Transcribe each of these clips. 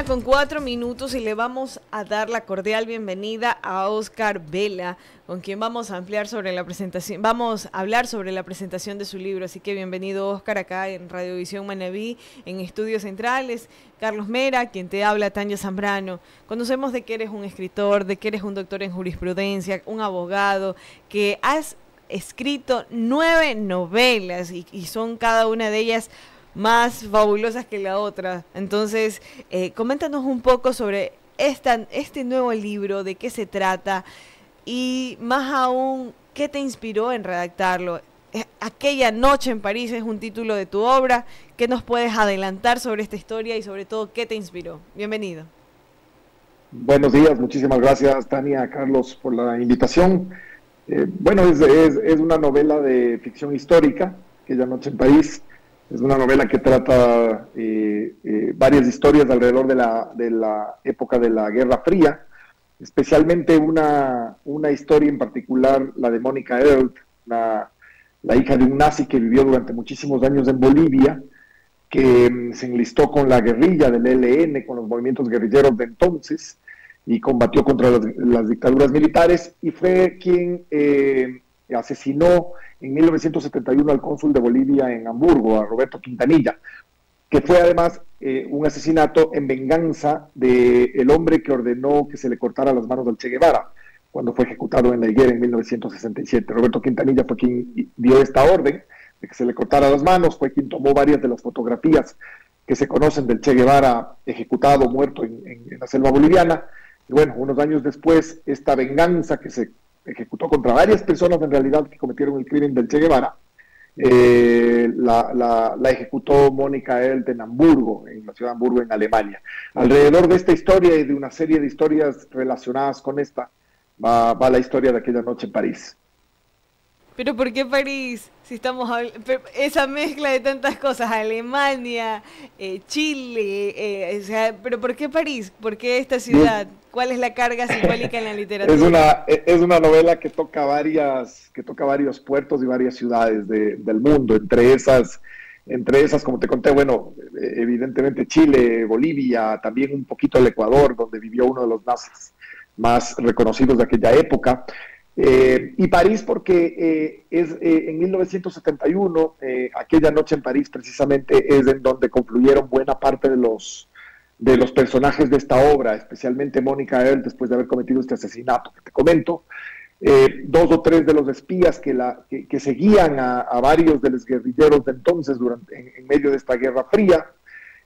con 4 minutos y le vamos a dar la cordial bienvenida a Óscar Vela, con quien vamos a hablar sobre la presentación de su libro. Así que bienvenido, Óscar, acá en Radiovisión Manabí, en Estudios Centrales. Carlos Mera, quien te habla, Tania Zambrano. Conocemos de que eres un escritor, de que eres un doctor en jurisprudencia, un abogado, que has escrito 9 novelas y son cada una de ellas más fabulosas que la otra. Entonces, coméntanos un poco sobre este nuevo libro, de qué se trata y más aún, qué te inspiró en redactarlo. Aquella noche en París es un título de tu obra. ¿Qué nos puedes adelantar sobre esta historia y sobre todo qué te inspiró? Bienvenido. Buenos días, muchísimas gracias Tania, Carlos, por la invitación. Bueno, es una novela de ficción histórica, Aquella noche en París. Es una novela que trata varias historias alrededor de la época de la Guerra Fría, especialmente una historia en particular, la de Mónica Earl, la hija de un nazi que vivió durante muchísimos años en Bolivia, que se enlistó con la guerrilla del ELN, con los movimientos guerrilleros de entonces, y combatió contra las dictaduras militares, y fue quien asesinó en 1971 al cónsul de Bolivia en Hamburgo, a Roberto Quintanilla, que fue además un asesinato en venganza del hombre que ordenó que se le cortara las manos al Che Guevara cuando fue ejecutado en la higuera en 1967. Roberto Quintanilla fue quien dio esta orden de que se le cortara las manos, fue quien tomó varias de las fotografías que se conocen del Che Guevara ejecutado, muerto en la selva boliviana. Y bueno, unos años después, esta venganza que se ejecutó contra varias personas en realidad que cometieron el crimen del Che Guevara, la ejecutó Mónica Elt en Hamburgo, en la ciudad de Hamburgo, en Alemania. Alrededor de esta historia y de una serie de historias relacionadas con esta, va la historia de Aquella noche en París. ¿Pero por qué París? Si estamos esa mezcla de tantas cosas, Alemania, Chile, o sea, pero ¿por qué París? ¿Por qué esta ciudad? ¿Cuál es la carga simbólica en la literatura? Es una novela que toca varios puertos y varias ciudades del mundo, entre esas, como te conté, bueno, evidentemente Chile, Bolivia, también un poquito el Ecuador, donde vivió uno de los nazis más reconocidos de aquella época. Y París porque en 1971, Aquella noche en París precisamente es en donde confluyeron buena parte de los personajes de esta obra, especialmente Mónica Earl, después de haber cometido este asesinato que te comento. 2 o 3 de los espías que seguían a varios de los guerrilleros de entonces en medio de esta Guerra Fría,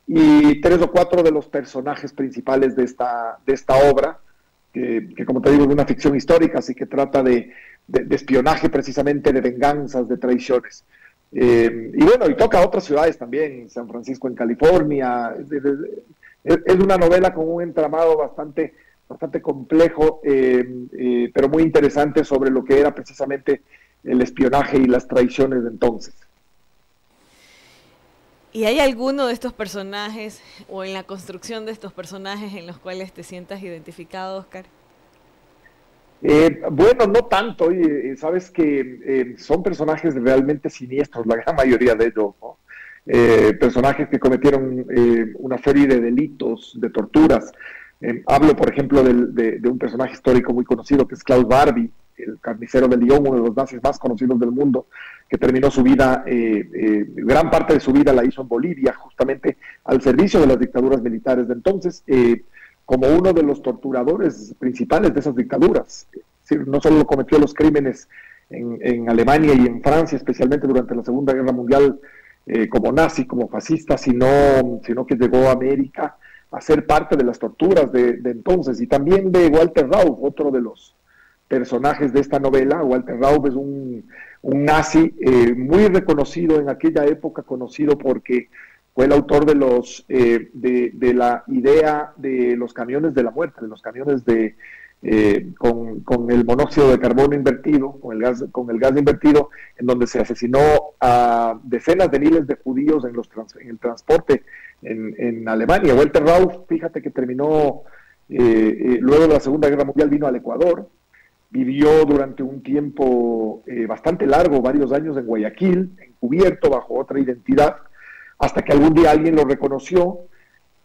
y 3 o 4 de los personajes principales de esta obra, que como te digo es una ficción histórica, así que trata de espionaje precisamente, de venganzas, de traiciones. Y bueno, y toca a otras ciudades también, San Francisco en California. Es una novela con un entramado bastante complejo, pero muy interesante sobre lo que era precisamente el espionaje y las traiciones de entonces. ¿Y hay alguno de estos personajes o en la construcción de estos personajes en los cuales te sientas identificado, Óscar? Bueno, no tanto. Sabes que son personajes realmente siniestros, la gran mayoría de ellos, ¿no? Personajes que cometieron una serie de delitos, de torturas. Hablo, por ejemplo, de un personaje histórico muy conocido que es Klaus Barbie, el carnicero de Lyon, uno de los nazis más conocidos del mundo, que terminó su vida, gran parte de su vida la hizo en Bolivia, justamente al servicio de las dictaduras militares de entonces, como uno de los torturadores principales de esas dictaduras. Es decir, no solo cometió los crímenes en Alemania y en Francia, especialmente durante la Segunda Guerra Mundial, como nazi, como fascista, sino que llegó a América a ser parte de las torturas de entonces, y también de Walter Rauff, otro de los personajes de esta novela. Walter Rauff es un nazi muy reconocido en aquella época, conocido porque fue el autor de la idea de los camiones de la muerte, de los camiones con el monóxido de carbono invertido, con el gas invertido, en donde se asesinó a decenas de miles de judíos en el transporte en Alemania. Walter Rauff, fíjate que terminó, luego de la Segunda Guerra Mundial, vino al Ecuador, vivió durante un tiempo bastante largo, varios años en Guayaquil, encubierto bajo otra identidad, hasta que algún día alguien lo reconoció,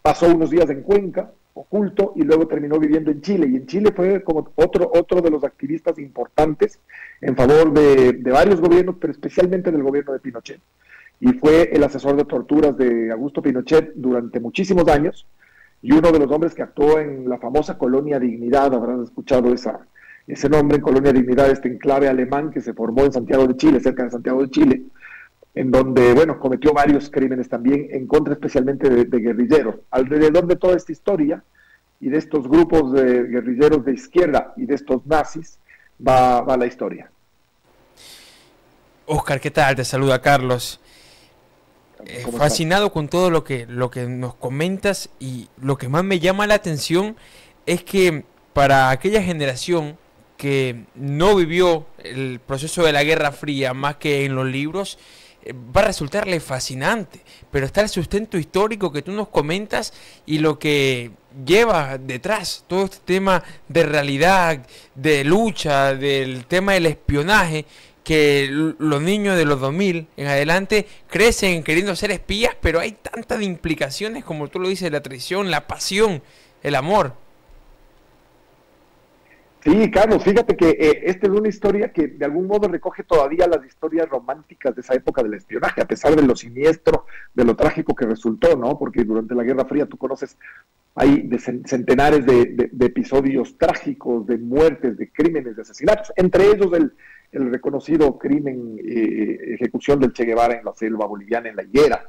pasó unos días en Cuenca, oculto, y luego terminó viviendo en Chile. Y en Chile fue como otro de los activistas importantes en favor de varios gobiernos, pero especialmente del gobierno de Pinochet. Y fue el asesor de torturas de Augusto Pinochet durante muchísimos años, y uno de los hombres que actuó en la famosa Colonia Dignidad. Habrán escuchado ese nombre, Colonia Dignidad, este enclave alemán que se formó en Santiago de Chile, cerca de Santiago de Chile, en donde, bueno, cometió varios crímenes también en contra especialmente de guerrilleros. Alrededor de toda esta historia y de estos grupos de guerrilleros de izquierda y de estos nazis va la historia. Oscar, ¿qué tal? Te saluda Carlos. Fascinado estás? Con todo lo que nos comentas, y lo que más me llama la atención es que para aquella generación que no vivió el proceso de la Guerra Fría más que en los libros, va a resultarle fascinante, pero está el sustento histórico que tú nos comentas y lo que lleva detrás todo este tema de realidad, de lucha, del tema del espionaje, que los niños de los 2000 en adelante crecen queriendo ser espías, pero hay tantas implicaciones, como tú lo dices, la traición, la pasión, el amor. Sí, Carlos, fíjate que esta es una historia que de algún modo recoge todavía las historias románticas de esa época del espionaje, a pesar de lo siniestro, de lo trágico que resultó, ¿no? Porque durante la Guerra Fría, tú conoces, hay centenares de episodios trágicos, de muertes, de crímenes, de asesinatos, entre ellos el reconocido crimen, ejecución del Che Guevara en la selva boliviana, en La Higuera.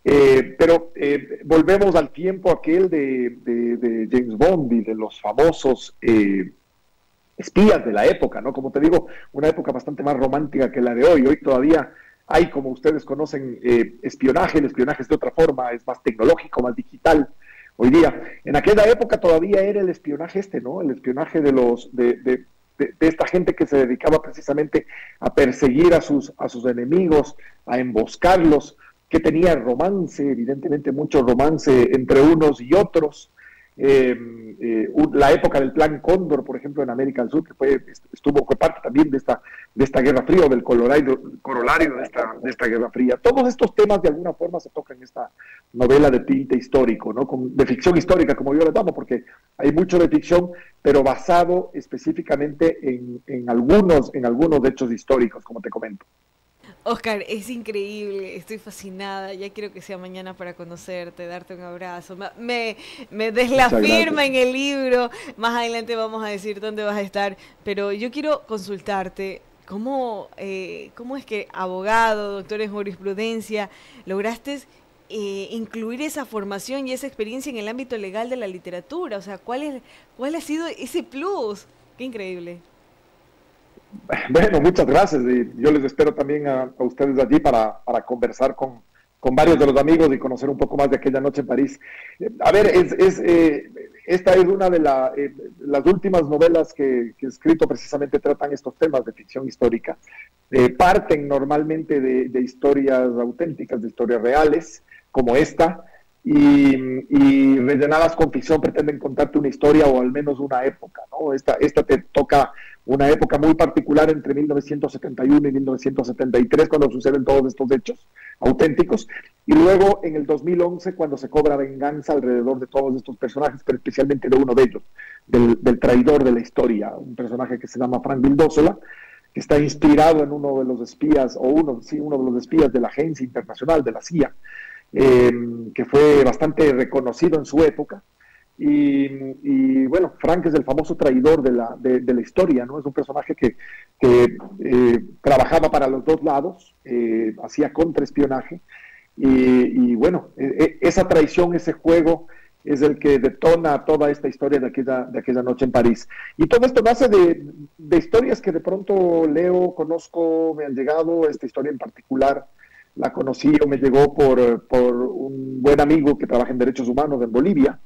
Pero volvemos al tiempo aquel de James Bond y de los famosos espías de la época, ¿no? Como te digo, una época bastante más romántica que la de hoy. Hoy todavía hay, como ustedes conocen, espionaje. El espionaje es de otra forma, es más tecnológico, más digital hoy día. En aquella época todavía era el espionaje ¿no? El espionaje de esta gente que se dedicaba precisamente a perseguir a sus enemigos, a emboscarlos, que tenía romance, evidentemente mucho romance entre unos y otros. La época del Plan Cóndor, por ejemplo, en América del Sur, que fue parte también de esta Guerra Fría, o del corolario de esta Guerra Fría. Todos estos temas de alguna forma se tocan en esta novela de tinte histórico, ¿no? De ficción histórica, como yo le llamo, porque hay mucho de ficción, pero basado específicamente en algunos hechos históricos, como te comento. Oscar, es increíble, estoy fascinada, ya quiero que sea mañana para conocerte, darte un abrazo, me des la firma en el libro, más adelante vamos a decir dónde vas a estar, pero yo quiero consultarte, ¿cómo es que abogado, doctor en jurisprudencia, lograste incluir esa formación y esa experiencia en el ámbito legal de la literatura? O sea, ¿cuál ha sido ese plus? ¡Qué increíble! Bueno, muchas gracias. Y yo les espero también a ustedes allí para conversar con varios de los amigos y conocer un poco más de aquella noche en París. A ver, esta es una de las últimas novelas que he escrito, precisamente tratan estos temas de ficción histórica. Parten normalmente de historias auténticas, de historias reales, como esta, y rellenadas con ficción pretenden contarte una historia o al menos una época, ¿no? Esta te toca una época muy particular entre 1971 y 1973, cuando suceden todos estos hechos auténticos, y luego en el 2011, cuando se cobra venganza alrededor de todos estos personajes, pero especialmente de uno de ellos, del traidor de la historia, un personaje que se llama Frank Vildósola, que está inspirado en uno de los espías, uno de los espías de la Agencia Internacional, de la CIA, que fue bastante reconocido en su época. Y bueno, Frank es el famoso traidor de la historia, ¿no? Es un personaje que trabajaba para los dos lados, hacía contraespionaje, y bueno, esa traición, ese juego es el que detona toda esta historia de aquella noche en París. Y todo esto nace de historias que de pronto leo, conozco, me han llegado. Esta historia en particular la conocí o me llegó por un buen amigo que trabaja en derechos humanos en Bolivia,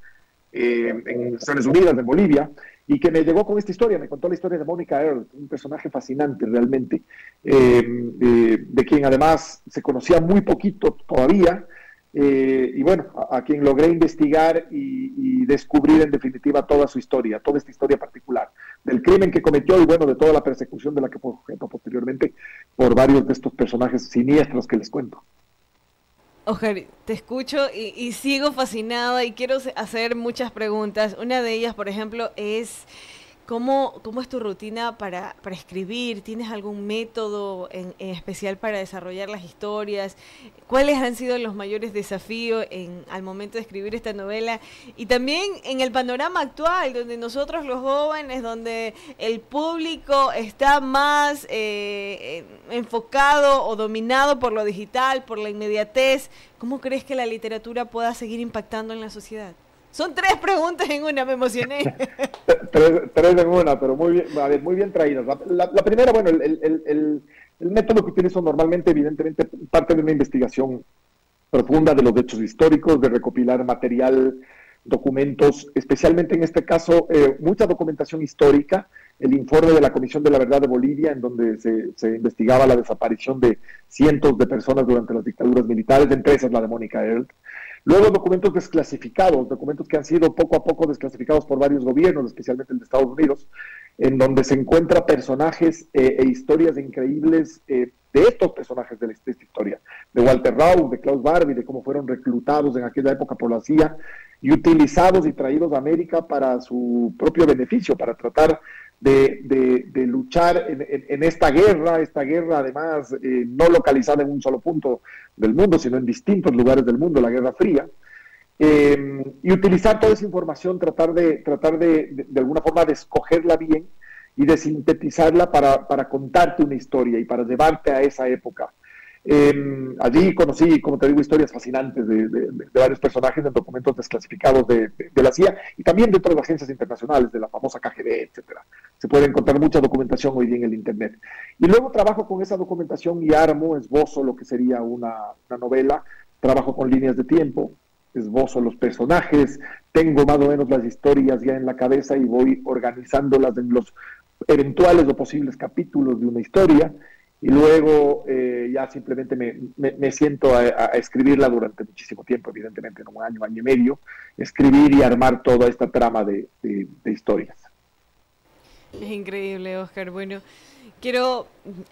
en Naciones Unidas de Bolivia, y que me llegó con esta historia. Me contó la historia de Mónica Earl, un personaje fascinante realmente, de quien además se conocía muy poquito todavía, y bueno, a quien logré investigar y descubrir en definitiva toda su historia, toda esta historia particular del crimen que cometió y bueno, de toda la persecución de la que fue objeto posteriormente por varios de estos personajes siniestros que les cuento. Oscar, te escucho y sigo fascinada y quiero hacer muchas preguntas. Una de ellas, por ejemplo, es ¿cómo es tu rutina para escribir? ¿Tienes algún método en especial para desarrollar las historias? ¿Cuáles han sido los mayores desafíos al momento de escribir esta novela? Y también en el panorama actual, donde nosotros los jóvenes, donde el público está más enfocado o dominado por lo digital, por la inmediatez, ¿cómo crees que la literatura pueda seguir impactando en la sociedad? Son 3 preguntas en una, me emocioné. tres en una, pero muy bien traídas. La primera, bueno, el método que utilizo normalmente, evidentemente, parte de una investigación profunda de los hechos históricos, de recopilar material, documentos, especialmente en este caso, mucha documentación histórica, el informe de la Comisión de la Verdad de Bolivia, en donde se investigaba la desaparición de cientos de personas durante las dictaduras militares, entre esas la de Mónica Earl. Luego documentos desclasificados, documentos que han sido poco a poco desclasificados por varios gobiernos, especialmente el de Estados Unidos, en donde se encuentran personajes e historias increíbles de estos personajes de esta historia, de Walter Rauch, de Klaus Barbie, de cómo fueron reclutados en aquella época por la CIA y utilizados y traídos a América para su propio beneficio, para tratar de luchar en esta guerra además no localizada en un solo punto del mundo, sino en distintos lugares del mundo, la Guerra Fría, y utilizar toda esa información, tratar de alguna forma de escogerla bien y de sintetizarla para contarte una historia y para llevarte a esa época. Allí conocí, como te digo, historias fascinantes de varios personajes en documentos desclasificados de la CIA y también de otras agencias internacionales, de la famosa KGB, etcétera. Se puede encontrar mucha documentación hoy día en el Internet. Y luego trabajo con esa documentación y esbozo lo que sería una novela, trabajo con líneas de tiempo, esbozo los personajes, tengo más o menos las historias ya en la cabeza y voy organizándolas en los eventuales o posibles capítulos de una historia. Y luego ya simplemente me siento a escribirla durante muchísimo tiempo, evidentemente, en un año y medio, escribir y armar toda esta trama de historias. Es increíble, Oscar. Bueno, quiero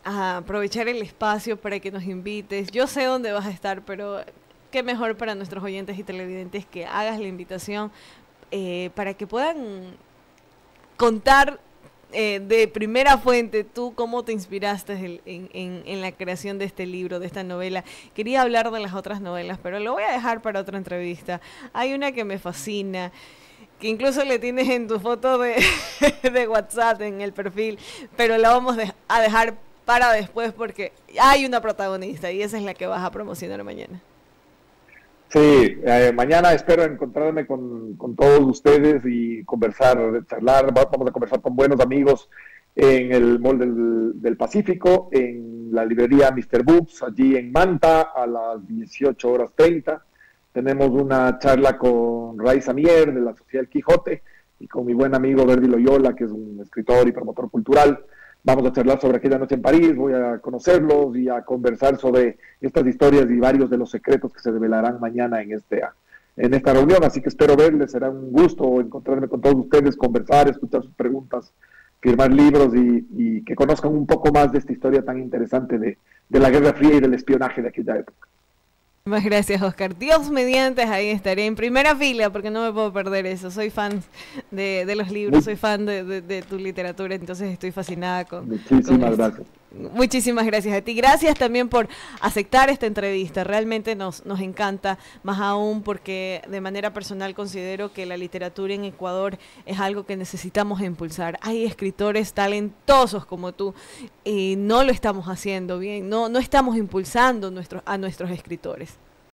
aprovechar el espacio para que nos invites. Yo sé dónde vas a estar, pero qué mejor para nuestros oyentes y televidentes que hagas la invitación para que puedan contar de primera fuente, tú cómo te inspiraste en la creación de este libro, de esta novela. Quería hablar de las otras novelas, pero lo voy a dejar para otra entrevista. Hay una que me fascina, que incluso le tienes en tu foto de WhatsApp, en el perfil, pero la vamos a dejar para después porque hay una protagonista y esa es la que vas a promocionar mañana. Sí, mañana espero encontrarme con todos ustedes y charlar, vamos a conversar con buenos amigos en el Mall del Pacífico, en la librería Mr. Books, allí en Manta, a las 18:30. Tenemos una charla con Raiza Mier, de la Sociedad El Quijote, y con mi buen amigo Verdi Loyola, que es un escritor y promotor cultural. Vamos a charlar sobre aquella noche en París, voy a conocerlos y a conversar sobre estas historias y varios de los secretos que se develarán mañana en esta reunión. Así que espero verles, será un gusto encontrarme con todos ustedes, conversar, escuchar sus preguntas, firmar libros y que conozcan un poco más de esta historia tan interesante de la Guerra Fría y del espionaje de aquella época. Muchas gracias, Oscar. Dios mediante, ahí estaré en primera fila porque no me puedo perder eso. Soy fan de los libros, soy fan de tu literatura, entonces estoy fascinada con gracias. Muchísimas gracias a ti. Gracias también por aceptar esta entrevista. Realmente nos encanta, más aún porque de manera personal considero que la literatura en Ecuador es algo que necesitamos impulsar. Hay escritores talentosos como tú y no lo estamos haciendo bien, no estamos impulsando a nuestros escritores.